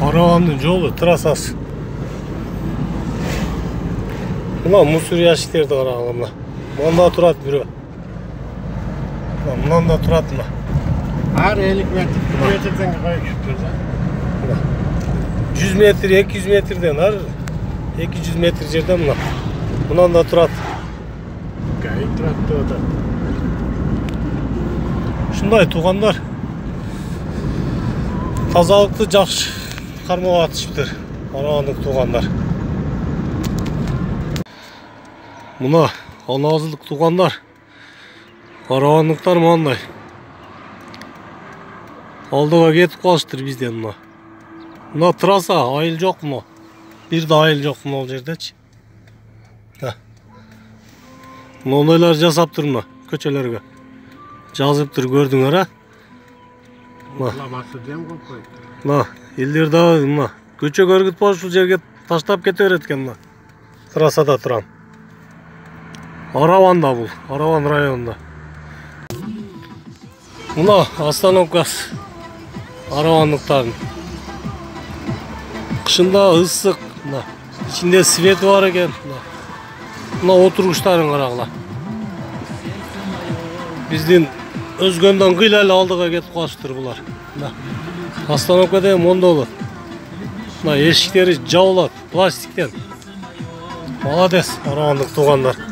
Каравандын жолу, трассасы. Мына мусор ящиктерди карагыла мына. Мында турат бирөө. Мында турат мына. Ар 50 метрден коюп жүрүп 100 метр, 200 метрден ар 200 метр жерден мына. Мында турат. Кай турат да. Ушундай туугандар. Тазалыкты жакшы кармап атышыптыр. Каравандык туугандар. Мына аназылык туугандар. Каравандыктар мындай. Алдыга кетип калыштыр бизден мына. Мына трасса айыл жок мына. Бир да айыл жок мына жердечи. Мондайлар жасаптыр мына көчөлөргө. Жазыптыр көрдүңөр а? Мына элдер дагы мына көчө көргүтүп ушул жерге таштап кете берет экен мына. Трассада турам. Араванда бул, Араван районунда. Мына остановкасы Аравандыктардын. Кышында ысык, мына ичинде свети бар экен. Мына отургучтарын карагыла. Биздин өзгөндөн кыйла эле алдыга кетип калыштыр булар. Мына остановка деген мондолу. Мына эшиктери жабылат пластиктен. Молодец, Аравандык туугандар.